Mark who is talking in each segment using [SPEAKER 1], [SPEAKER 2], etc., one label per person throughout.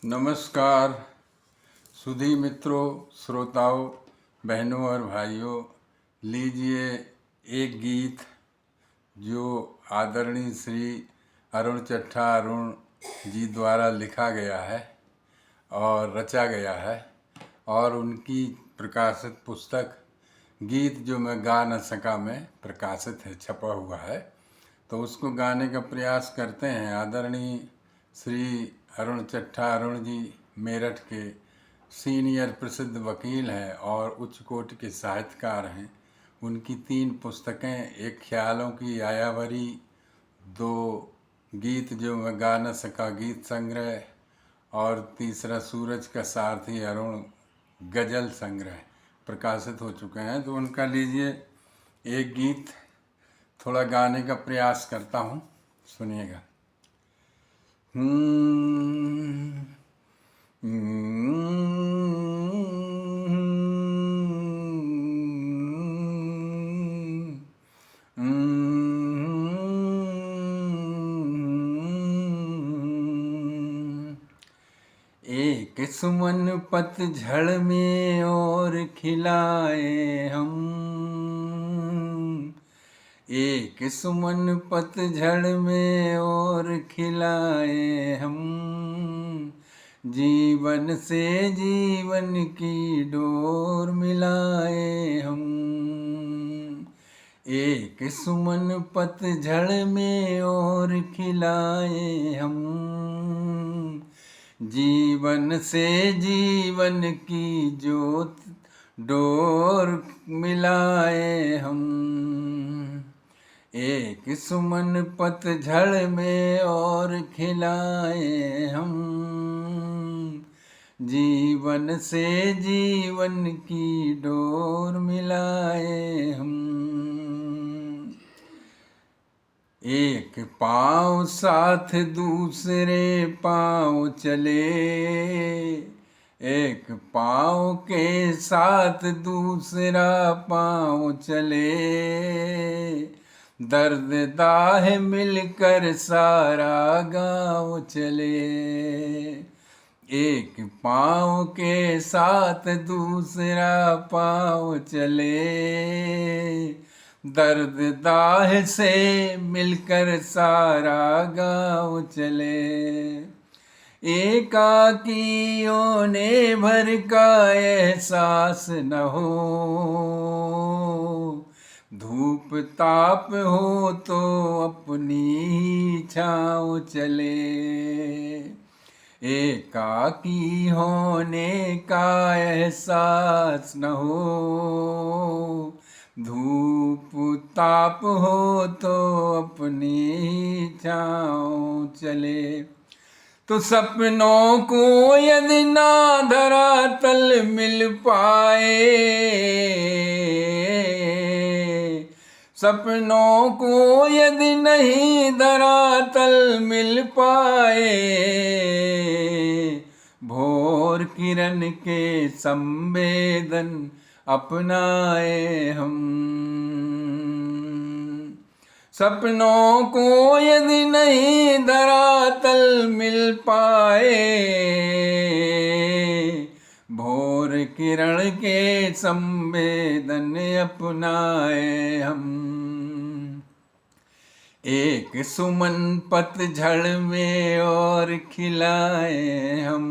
[SPEAKER 1] नमस्कार सुधी मित्रों, श्रोताओं, बहनों और भाइयों। लीजिए एक गीत जो आदरणीय श्री अरुण चट्ठा अरुण जी द्वारा लिखा गया है और रचा गया है, और उनकी प्रकाशित पुस्तक गीत जो मैं गा न सका में प्रकाशित है, छपा हुआ है। तो उसको गाने का प्रयास करते हैं। आदरणीय श्री अरुण चट्ठा अरुण जी मेरठ के सीनियर प्रसिद्ध वकील हैं और उच्च कोटि के साहित्यकार हैं। उनकी 3 पुस्तकें, एक ख्यालों की आयावरी, 2 गीत जो मैं गा न सका गीत संग्रह, और तीसरा सूरज का सारथी अरुण गज़ल संग्रह प्रकाशित हो चुके हैं। तो उनका लीजिए एक गीत थोड़ा गाने का प्रयास करता हूँ, सुनिएगा। एक सुमन पतझड़ में और खिलाए हम, एक सुमन पतझड़ में और खिलाए हम, जीवन से जीवन की डोर मिलाए हम। एक सुमन पतझड़ में और खिलाए हम, जीवन से जीवन की ज्योत डोर मिलाए हम। एक सुमन पतझड़ में और खिलाए हम, जीवन से जीवन की डोर मिलाए हम। एक पाँव साथ दूसरे पाँव चले, एक पाँव के साथ दूसरा पाँव चले, दर्द दाह मिलकर सारा गाँव चले। एक पाँव के साथ दूसरा पाँव चले, दर्द दाह से मिलकर सारा गाँव चले। एकाकियों ने भर का एहसास न हो, धूप ताप हो तो अपनी ही छाँव चले। एकाकी होने का एहसास न हो, धूप ताप हो तो अपनी ही छाँव चले। तो सपनों को यदि ना धरातल मिल पाए, सपनों को यदि नहीं धरातल मिल पाए, भोर किरण के संवेदन अपनाए हम। सपनों को यदि नहीं धरातल मिल पाए, भोर किरण के संवेदन अपनाए हम। एक सुमन पतझड़ में और खिलाए हम,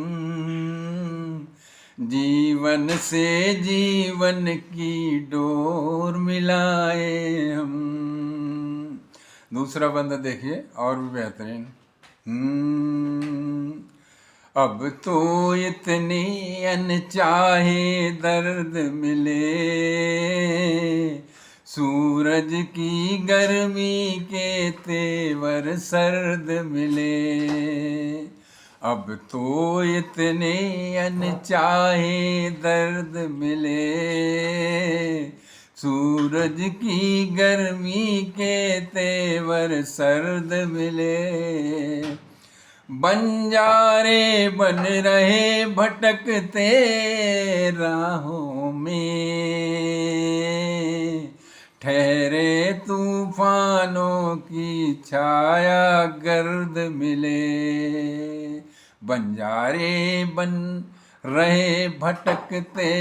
[SPEAKER 1] जीवन से जीवन की डोर मिलाए हम। दूसरा बंदा देखिए, और भी बेहतरीन। अब तो इतनी अनचाहे दर्द मिले, सूरज की गर्मी के तेवर सर्द मिले। अब तो इतने अनचाहे दर्द मिले, सूरज की गर्मी के तेवर सर्द मिले। बंजारे बन रहे भटकते राहों में, ठहरे तूफानों की छाया गर्द मिले। बंजारे बन रहे भटकते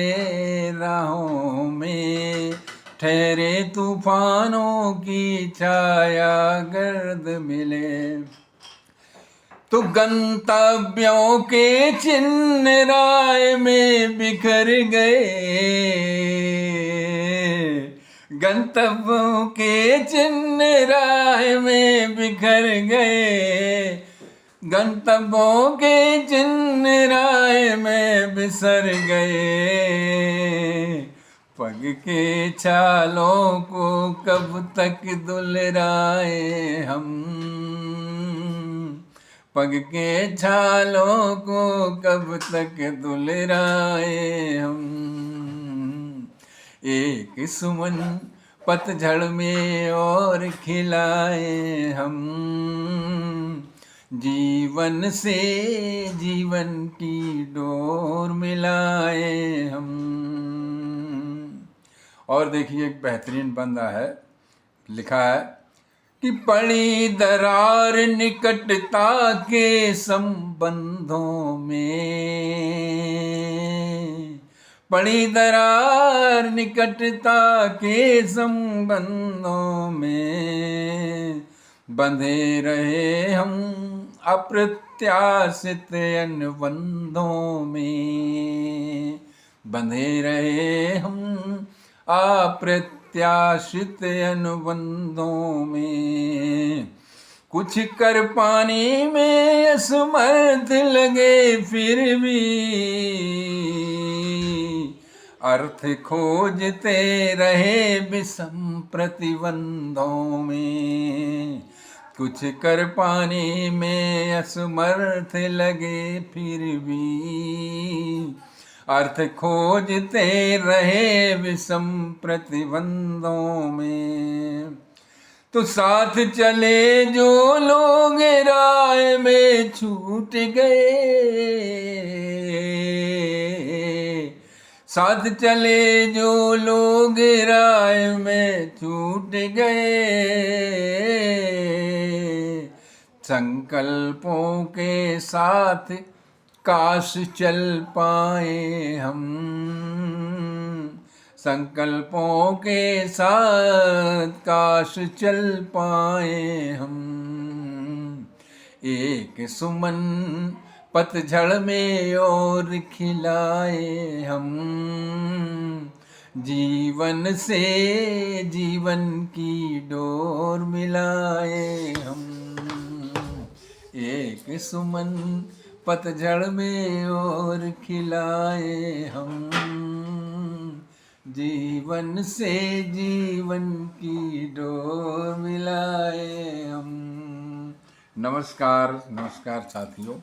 [SPEAKER 1] राहों में, ठहरे तूफानों की छाया गर्द मिले। तो गंतव्यों के चिन्ह राह में बिखर गए, गंतव्यों के चिन्ह राह में बिखर गए, गंतव्यों के चिन्ह राह में बिसर गए। पग के छालों को कब तक दुलराए हम, पग के छालों को कब तक दुलराए हम। एक सुमन पतझड़ में और खिलाए हम, जीवन से जीवन की डोर मिलाए हम। और देखिए एक बेहतरीन बंदा है, लिखा है कि पड़ी दरार निकटता के संबंधों में, पड़ी दरार निकटता के संबंधों में, बंधे रहे हम अप्रत्याशित अनुबंधों में, बंधे रहे हम अप्रत्याशित अनुबंधों में। कुछ कर पाने में असमर्थ लगे फिर भी, अर्थ खोजते रहे विषम प्रतिबंधों में। कुछ कर पाने में असमर्थ लगे फिर भी, अर्थ खोजते रहे विषम प्रतिबंधों में। तो साथ चले जो लोग राह में छूट गए, साथ चले जो लोग राह में छूट गए, संकल्पों के साथ काश चल पाए हम, संकल्पों के साथ काश चल पाए हम। एक सुमन पतझड़ में और खिलाए हम, जीवन से जीवन की डोर मिलाए हम। एक सुमन पतझड़ में और खिलाए हम, जीवन से जीवन की डोर मिलाए हम। नमस्कार, नमस्कार साथियों।